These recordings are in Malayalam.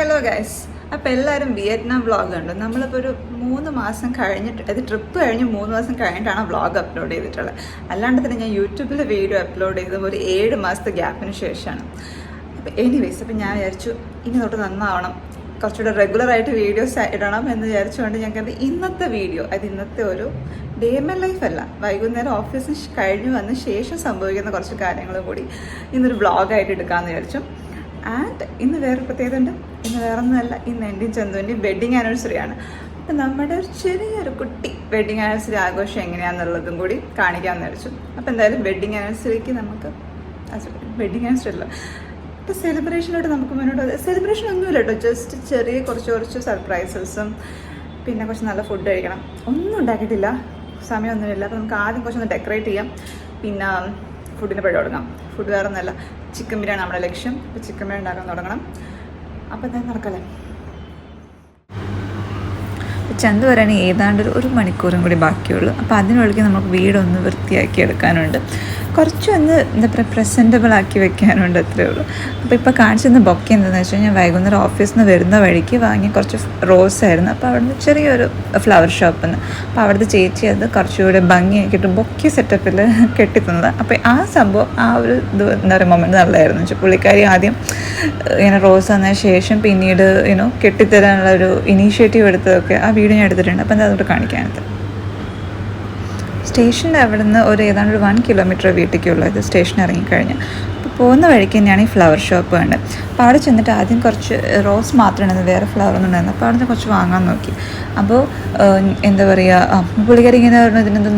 Hello guys. അപ്പോൾ എല്ലാവരും വിയറ്റ്നാം വ്ളോഗ് ഉണ്ട്. നമ്മളിപ്പോൾ ഒരു 3 മാസം കഴിഞ്ഞിട്ട്, അത് ട്രിപ്പ് കഴിഞ്ഞ് 3 മാസം കഴിഞ്ഞിട്ടാണ് വ്ളോഗ് അപ്ലോഡ് ചെയ്തിട്ടുള്ളത്. അല്ലാണ്ട് തന്നെ ഞാൻ യൂട്യൂബിൽ വീഡിയോ അപ്ലോഡ് ചെയ്തത് ഒരു 7 മാസത്തെ ഗ്യാപ്പിന് ശേഷമാണ്. അപ്പോൾ എനിവേസ്, അപ്പോൾ ഞാൻ വിചാരിച്ചു ഇനി തൊട്ട് നന്നാവണം, കുറച്ചുകൂടെ റെഗുലറായിട്ട് വീഡിയോസ് ഇടണം എന്ന് വിചാരിച്ചുകൊണ്ട് ഞങ്ങൾക്ക് ഇന്നത്തെ വീഡിയോ, അത് ഇന്നത്തെ ഒരു ഡേ മൈ ലൈഫ് അല്ല, വൈകുന്നേരം ഓഫീസിന് കഴിഞ്ഞ് വന്ന ശേഷം സംഭവിക്കുന്ന കുറച്ച് കാര്യങ്ങളും കൂടി ഇന്നൊരു വ്ളോഗായിട്ട് എടുക്കാമെന്ന് വിചാരിച്ചു. ആൻഡ് ഇന്ന് വേറെ പ്രത്യേകത ഉണ്ട്. ഇന്ന് വേറെ ഒന്നുമല്ല, ഇന്ന് എൻ്റെയും ചന്തുവിൻ്റെയും വെഡ്ഡിങ് ആനിവേഴ്സറി ആണ്. അപ്പം നമ്മുടെ ഒരു ചെറിയൊരു കുട്ടി വെഡ്ഡിങ് ആനിവേഴ്സറി ആഘോഷം എങ്ങനെയാണെന്നുള്ളതും കൂടി കാണിക്കാമെന്ന് വിചാരിച്ചു. അപ്പോൾ എന്തായാലും വെഡ്ഡിങ് ആനിവേഴ്സറിക്ക് നമുക്ക് വെഡ്ഡിങ് ആനിവേഴ്സറി അല്ല, ഇപ്പോൾ സെലിബ്രേഷനിലോട്ട് നമുക്ക് മുന്നോട്ട്. സെലിബ്രേഷൻ ഒന്നുമില്ല കേട്ടോ, ജസ്റ്റ് ചെറിയ കുറച്ച് സർപ്രൈസസും, പിന്നെ കുറച്ച് നല്ല ഫുഡ് കഴിക്കണം. ഒന്നും ഉണ്ടാക്കിയിട്ടില്ല, സമയമൊന്നുമില്ല. അപ്പോൾ നമുക്ക് ആദ്യം കുറച്ചൊന്ന് ഡെക്കറേറ്റ് ചെയ്യാം, പിന്നെ ഫുഡിന് പഴം തുടങ്ങാം. ഫുഡ് വേറെ ഒന്നുമല്ല, ചിക്കൻ ബിരിയാണി നമ്മുടെ ലക്ഷ്യം. അപ്പോൾ ചിക്കൻ ബിരിയാണി ഉണ്ടാക്കാൻ തുടങ്ങണം. അപ്പോൾ എന്തായാലും നടക്കല്ലേ. ചന്ത വരാൻ ഏതാണ്ട് ഒരു മണിക്കൂറും കൂടി ബാക്കിയുള്ളൂ. അപ്പോൾ അതിനുള്ളിൽ നമുക്ക് വീടൊന്ന് വൃത്തിയാക്കി എടുക്കാനുണ്ട്, കുറച്ചൊന്ന് എന്താ പറയുക പ്രസൻറ്റബിൾ ആക്കി വെക്കാനുണ്ട്, അത്രയേ ഉള്ളൂ. അപ്പോൾ ഇപ്പോൾ കാണിച്ചിരുന്ന ബൊക്കെ എന്താണെന്ന് വെച്ച് കഴിഞ്ഞാൽ വൈകുന്നേരം ഓഫീസിൽ നിന്ന് വരുന്ന വഴിക്ക് വാങ്ങിയ കുറച്ച് റോസ് ആയിരുന്നു. അപ്പോൾ അവിടുന്ന് ചെറിയൊരു ഫ്ലവർ ഷോപ്പിൽ നിന്ന്, അപ്പോൾ അവിടുത്തെ ചേച്ചി അത് കുറച്ചുകൂടെ ഭംഗിയാക്കിയിട്ട് ബൊക്കെ സെറ്റപ്പിൽ കെട്ടിത്തന്നത്. അപ്പോൾ ആ സംഭവം, ആ ഒരു ഇത് എന്താ പറയുക മൊമെൻറ്റ് നല്ലതായിരുന്നു വെച്ചാൽ, പുള്ളിക്കാരി ആദ്യം ഇങ്ങനെ റോസ് തന്നതിന് ശേഷം പിന്നീട് കെട്ടിത്തരാനുള്ള ഒരു ഇനീഷ്യേറ്റീവ് എടുത്തതൊക്കെ ആ വീഡിയോ ഞാൻ എടുത്തിട്ടുണ്ട്. അപ്പോൾ എന്താ അതുകൊണ്ട് കാണിക്കാനത്. സ്റ്റേഷൻ്റെ അവിടെ നിന്ന് ഒരു ഏതാണ്ട് 1 കിലോമീറ്റർ വീട്ടിലേക്കുള്ളത്. സ്റ്റേഷൻ ഇറങ്ങിക്കഴിഞ്ഞ് അപ്പോൾ പോകുന്ന വഴിക്ക് തന്നെയാണ് ഈ ഫ്ലവർ ഷോപ്പ് കണ്ടത്. അപ്പോൾ അവിടെ ചെന്നിട്ട് ആദ്യം കുറച്ച് റോസ് മാത്രം ഉണ്ടായിരുന്നു, വേറെ ഫ്ലവർ ഒന്നും ഉണ്ടായിരുന്നു. അപ്പോൾ അവിടെ നിന്ന് കുറച്ച് വാങ്ങാൻ നോക്കി. അപ്പോൾ എന്താ പറയുക, പുള്ളിക്കാരി ഇങ്ങനെ പറഞ്ഞു ഇതിനകത്ത്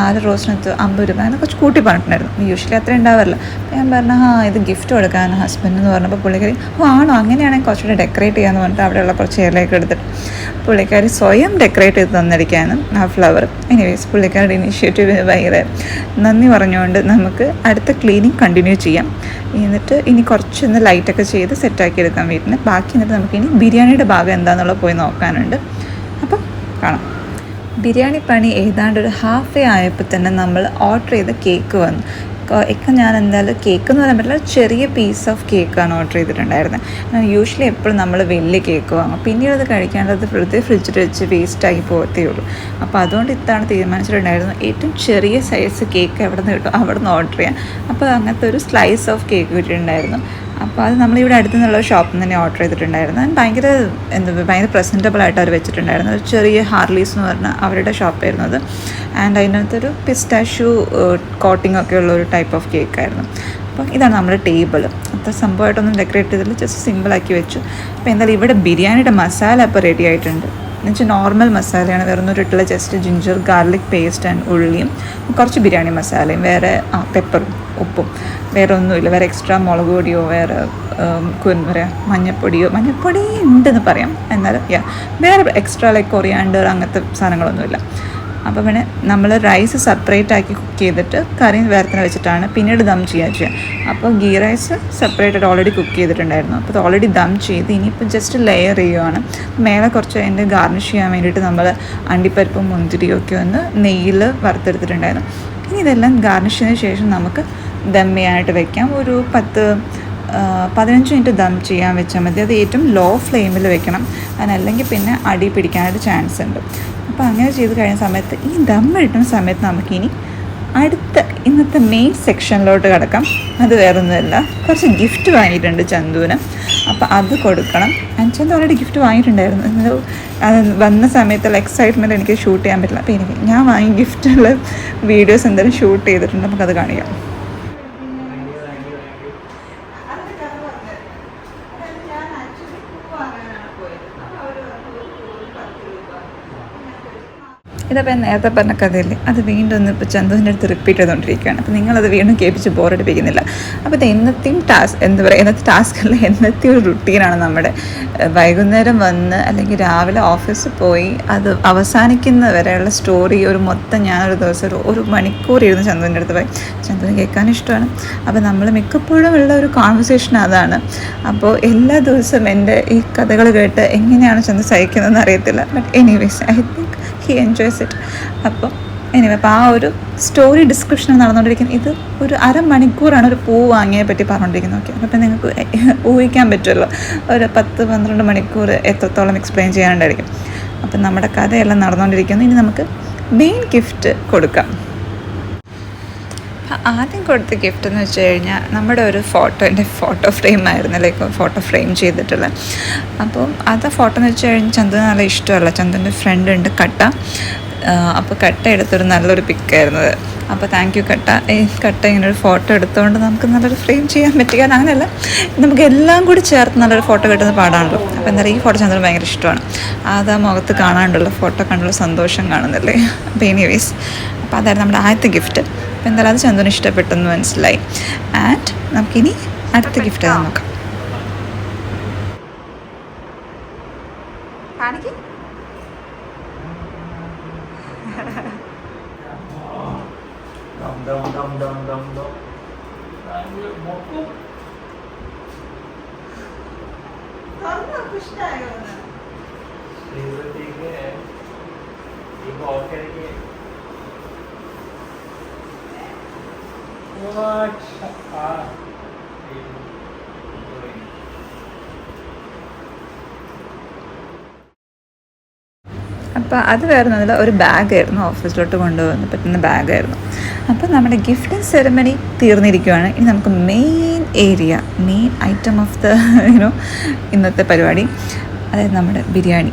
4 റോസിനകത്ത് 50 രൂപ, അങ്ങനെ കുറച്ച് കൂട്ടി പറഞ്ഞിട്ടുണ്ടായിരുന്നു. യൂഷ്വലി അത്ര ഉണ്ടാവാറില്ല. അപ്പോൾ ഞാൻ പറഞ്ഞു ഇത് ഗിഫ്റ്റ് കൊടുക്കാൻ ഹസ്ബൻഡ് എന്ന് പറഞ്ഞപ്പോൾ പുള്ളിക്കാരി ആണോ, അങ്ങനെയാണെങ്കിൽ കുറച്ചുകൂടി ഡെക്കറേറ്റ് ചെയ്യാമെന്ന് പറഞ്ഞിട്ട് അവിടെയുള്ള കുറച്ച് ഇലയൊക്കെ എടുത്തിട്ട് പുള്ളിക്കാരി സ്വയം ഡെക്കറേറ്റ് ചെയ്ത് തന്നിരിക്കുകയാണ് ആ ഫ്ലവർ. എനിവേസ്, പുള്ളിക്കാരുടെ ഇനീഷ്യേറ്റീവിന് ഭയങ്കര നന്ദി പറഞ്ഞുകൊണ്ട് നമുക്ക് അടുത്ത ക്ലീനിങ് കണ്ടിന്യൂ ചെയ്യാം. എന്നിട്ട് ഇനി കുറച്ചൊന്ന് ലൈറ്റൊക്കെ ചെയ്ത് സെറ്റാക്കി എടുക്കാം വീട്ടിന്. ബാക്കി എന്നിട്ട് നമുക്കിനി ബിരിയാണിയുടെ ഭാഗം എന്താണെന്നുള്ളത് പോയി നോക്കാനുണ്ട്. അപ്പം കാണാം. ബിരിയാണി പണി ഏതാണ്ട് ഒരു ഹാഫ് ആയപ്പോൾ തന്നെ നമ്മൾ ഓർഡർ ചെയ്ത കേക്ക് വന്നു. ഞാൻ എന്തായാലും കേക്ക് എന്ന് പറയാൻ പറ്റില്ല, ചെറിയ പീസ് ഓഫ് കേക്കാണ് ഓർഡർ ചെയ്തിട്ടുണ്ടായിരുന്നത്. യൂഷ്വലി എപ്പോഴും നമ്മൾ വലിയ കേക്ക് വാങ്ങും, പിന്നീട് അത് കഴിക്കേണ്ടത് വെറുതെ ഫ്രിഡ്ജിൽ വെച്ച് വേസ്റ്റാക്കി പോകത്തേ ഉള്ളൂ. അപ്പോൾ അതുകൊണ്ട് ഇതാണ് തീരുമാനിച്ചിട്ടുണ്ടായിരുന്നു, ഏറ്റവും ചെറിയ സൈസ് കേക്ക് എവിടെ നിന്ന് കിട്ടും അവിടെ നിന്ന് ഓർഡർ ചെയ്യാം. അപ്പോൾ അങ്ങനത്തെ ഒരു സ്ലൈസ് ഓഫ് കേക്ക് കിട്ടിയിട്ടുണ്ടായിരുന്നു. അപ്പോൾ അത് നമ്മളിവിടെ അടുത്തു നിന്നുള്ള ഷോപ്പിൽ നിന്ന് തന്നെ ഓർഡർ ചെയ്തിട്ടുണ്ടായിരുന്നു. ഭയങ്കര പ്രസൻറ്റബിളായിട്ട് അവർ വെച്ചിട്ടുണ്ടായിരുന്നു. ഒരു ചെറിയ ഹാർലീസ് എന്ന് പറഞ്ഞാൽ അവരുടെ ഷോപ്പായിരുന്നു അത്. ആൻഡ് അതിനകത്തൊരു പിസ്റ്റാഷ്യൂ കോട്ടിംഗ് ഒക്കെ ഉള്ള ഒരു ടൈപ്പ് ഓഫ് കേക്കായിരുന്നു. അപ്പോൾ ഇതാണ് നമ്മുടെ ടേബിൾ. അത്ര സംഭവമായിട്ടൊന്നും ഡെക്കറേറ്റ് ചെയ്തില്ല, ജസ്റ്റ് സിമ്പിളാക്കി വെച്ചു. അപ്പോൾ എന്തായാലും ഇവിടെ ബിരിയാണിയുടെ മസാല അപ്പോൾ റെഡി ആയിട്ടുണ്ട്. എന്നുവെച്ചാൽ നോർമൽ മസാലയാണ്, വേറെ ഒന്നും ഇട്ടിട്ടുള്ള just ginger garlic paste and ഉള്ളിയും കുറച്ച് ബിരിയാണി മസാലയും വേറെ പെപ്പറും ഉപ്പും, വേറെ ഒന്നുമില്ല. വേറെ എക്സ്ട്രാ മുളക് പൊടിയോ വേറെ മഞ്ഞപ്പൊടി ഉണ്ടെന്ന് പറയാം. എന്നാലും വേറെ എക്സ്ട്രാ ലൈക്ക് കൊറിയാണ്ടർ അങ്ങനത്തെ സാധനങ്ങളൊന്നുമില്ല. അപ്പോൾ പിന്നെ നമ്മൾ റൈസ് സെപ്പറേറ്റ് ആക്കി കുക്ക് ചെയ്തിട്ട് കറി വേറെ തന്നെ വെച്ചിട്ടാണ് പിന്നീട് ദം ചെയ്യുക. അപ്പോൾ ghee rice separate already cook ചെയ്തിട്ടുണ്ടായിരുന്നു. അപ്പോൾ അത് ഓൾറെഡി ദം ചെയ്ത് ഇനിയിപ്പോൾ ജസ്റ്റ് ലെയർ ചെയ്യുകയാണ്. മേലെ കുറച്ച് അതിൻ്റെ ഗാർണിഷ് ചെയ്യാൻ വേണ്ടിയിട്ട് നമ്മൾ അണ്ടിപ്പരിപ്പും മുന്തിരിയും ഒക്കെ ഒന്ന് നെയ്യിൽ വറുത്തെടുത്തിട്ടുണ്ടായിരുന്നു. ഇനി ഇതെല്ലാം ഗാർണിഷ് ചെയ്തതിന് ശേഷം നമുക്ക് ദം ചെയ്യാനായിട്ട് വെക്കാം. ഒരു 15 മിനിറ്റ് ദം ചെയ്യാൻ വെച്ചാൽ മതി. അത് ഏറ്റവും ലോ ഫ്ലെയിമിൽ വെക്കണം, അതിനല്ലെങ്കിൽ പിന്നെ അടി പിടിക്കാനായിട്ട് ചാൻസ് ഉണ്ട്. അപ്പോൾ അങ്ങനെ ചെയ്ത് കഴിഞ്ഞ സമയത്ത് ഈ ദം ഇട്ടുന്ന സമയത്ത് നമുക്കിനി അടുത്ത ഇന്നത്തെ മെയിൻ സെക്ഷനിലോട്ട് കിടക്കാം. അത് വേറൊന്നുമല്ല, കുറച്ച് ഗിഫ്റ്റ് വാങ്ങിയിട്ടുണ്ട് ചന്തുവിന്. അപ്പോൾ അത് കൊടുക്കണം. ചന്തു ഓൾറെഡി ഗിഫ്റ്റ് വാങ്ങിയിട്ടുണ്ടായിരുന്നു. അത് വന്ന സമയത്തുള്ള എക്സൈറ്റ്മെൻറ്റ് എനിക്ക് ഷൂട്ട് ചെയ്യാൻ പറ്റില്ല. അപ്പോൾ ഞാൻ വാങ്ങിയ ഗിഫ്റ്റുള്ള വീഡിയോസ് എന്തായാലും ഷൂട്ട് ചെയ്തിട്ടുണ്ട്, നമുക്കത് കാണിക്കാം. ഇതപ്പോൾ നേരത്തെ പറഞ്ഞ കഥയില്ലേ, അത് വീണ്ടും ഒന്ന് ഇപ്പോൾ ചന്തുവിൻ്റെ അടുത്ത് റിപ്പീറ്റ് ചെയ്തുകൊണ്ടിരിക്കുകയാണ്. അപ്പോൾ നിങ്ങളത് വീണ്ടും കേൾപ്പിച്ച് ബോറടിപ്പിക്കുന്നില്ല. അപ്പോൾ ഇത് എന്നത്തെയും എന്നത്തെ ടാസ്കല്ല, എന്നത്തെ ഒരു റുട്ടീനാണ് നമ്മുടെ. വൈകുന്നേരം വന്ന് അല്ലെങ്കിൽ രാവിലെ ഓഫീസിൽ പോയി അത് അവസാനിക്കുന്ന വരെയുള്ള സ്റ്റോറി ഒരു മൊത്തം ഞാനൊരു ദിവസം ഒരു മണിക്കൂർ ഇരുന്ന് ചന്തുവിൻ്റെ അടുത്ത് പോയി. ചന്തുവിന് കേൾക്കാൻ ഇഷ്ടമാണ്. അപ്പോൾ നമ്മൾ മിക്കപ്പോഴും ഉള്ള ഒരു കോൺവെർസേഷൻ അതാണ്. അപ്പോൾ എല്ലാ ദിവസവും എൻ്റെ ഈ കഥകൾ കേട്ട് എങ്ങനെയാണ് ചന്തു സഹിക്കുന്നതെന്ന് അറിയത്തില്ല. But anyways I think he enjoys it. അപ്പോൾ എനിവേ അപ്പോൾ ആ ഒരു സ്റ്റോറി ഡിസ്ക്രിപ്ഷൻ നടന്നുകൊണ്ടിരിക്കുന്നത്. ഇത് ഒരു അരമണിക്കൂറാണ് ഒരു പൂ വാങ്ങിയെ പറ്റി പറഞ്ഞുകൊണ്ടിരിക്കുന്നത്. ഓക്കെ, അപ്പോൾ നിങ്ങൾക്ക് ഊഹിക്കാൻ പറ്റുമല്ലോ ഒരു 10-12 മണിക്കൂർ എത്രത്തോളം എക്സ്പ്ലെയിൻ ചെയ്യാനുണ്ടായിരിക്കും. അപ്പം നമ്മുടെ കഥയെല്ലാം നടന്നുകൊണ്ടിരിക്കുന്നു. ഇനി നമുക്ക് മെയിൻ ഗിഫ്റ്റ് കൊടുക്കാം. ആദ്യം കൊടുത്ത ഗിഫ്റ്റ് എന്ന് വെച്ച് കഴിഞ്ഞാൽ നമ്മുടെ ഒരു എൻ്റെ ഫോട്ടോ ഫ്രെയിം ആയിരുന്നു, ലൈക്ക് ഫോട്ടോ ഫ്രെയിം ചെയ്തിട്ടുള്ള. അപ്പം അത് ഫോട്ടോ എന്ന് വെച്ച് കഴിഞ്ഞാൽ ചന്ദന് നല്ല ഇഷ്ടമല്ല. ചന്ദൻ്റെ ഫ്രണ്ട് ഉണ്ട് കട്ട, അപ്പോൾ കട്ട എടുത്തൊരു നല്ലൊരു പിക്കായിരുന്നത്. അപ്പോൾ താങ്ക് യു കട്ട. കട്ട ഇങ്ങനെ ഒരു ഫോട്ടോ എടുത്തുകൊണ്ട് നമുക്ക് നല്ലൊരു ഫ്രെയിം ചെയ്യാൻ പറ്റുക. അങ്ങനെയല്ല, നമുക്ക് എല്ലാം കൂടി ചേർത്ത് നല്ലൊരു ഫോട്ടോ കിട്ടുന്ന പാടാണല്ലോ. അപ്പോൾ എന്തായാലും ഈ ഫോട്ടോ ചന്ദ്രന് ഭയങ്കര ഇഷ്ടമാണ്. അത് ആ മുഖത്ത് കാണാണ്ടുള്ള ഫോട്ടോ കണ്ടുള്ള സന്തോഷം കാണുന്നില്ലേ. അപ്പോൾ എനിവേസ്, അപ്പോൾ അതായിരുന്നു നമ്മുടെ ആദ്യത്തെ ഗിഫ്റ്റ്. അപ്പോൾ എന്തായാലും അത് ചന്ദ്രന് ഇഷ്ടപ്പെട്ടെന്ന് മനസ്സിലായി. ആൻഡ് നമുക്കിനി അടുത്ത ഗിഫ്റ്റ് നോക്കാം. അപ്പോൾ അത് വേറെ ഒന്നുമില്ല, ഒരു ബാഗായിരുന്നു, ഓഫീസിലോട്ട് കൊണ്ടുപോകാൻ പറ്റുന്ന ബാഗായിരുന്നു. അപ്പോൾ നമ്മുടെ ഗിഫ്റ്റിംഗ് സെറമണി തീർന്നിരിക്കുകയാണ്. ഇനി നമുക്ക് മെയിൻ ഐറ്റം ഓഫ് ദ ഇന്നത്തെ പരിപാടി, അതായത് നമ്മുടെ ബിരിയാണി.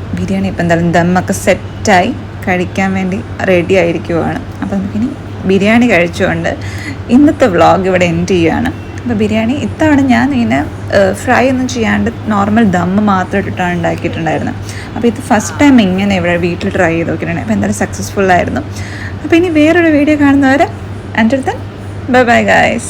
ഇപ്പം എന്തായാലും ദമ്മൊക്കെ സെറ്റായി കഴിക്കാൻ വേണ്ടി റെഡി ആയിരിക്കുവാണ്. അപ്പോൾ നമുക്കിനി ബിരിയാണി കഴിച്ചുകൊണ്ട് ഇന്നത്തെ വ്ളോഗ് ഇവിടെ എൻഡ് ചെയ്യുകയാണ്. അപ്പോൾ ബിരിയാണി ഇത്തവണ ഞാൻ ഇങ്ങനെ ഫ്രൈ ഒന്നും ചെയ്യാണ്ട് നോർമൽ ദമ്മ് മാത്രം ഇട്ടിട്ടാണ് ഉണ്ടാക്കിയിട്ടുണ്ടായിരുന്നത്. അപ്പോൾ ഇത് ഫസ്റ്റ് ടൈം ഇങ്ങനെ ഇവിടെ വീട്ടിൽ ട്രൈ ചെയ്ത് നോക്കിയിട്ടുണ്ട്. അപ്പോൾ എന്തായാലും സക്സസ്ഫുൾ ആയിരുന്നു. അപ്പോൾ ഇനി വേറൊരു വീഡിയോ കാണുന്നവരെ until then, bye bye guys.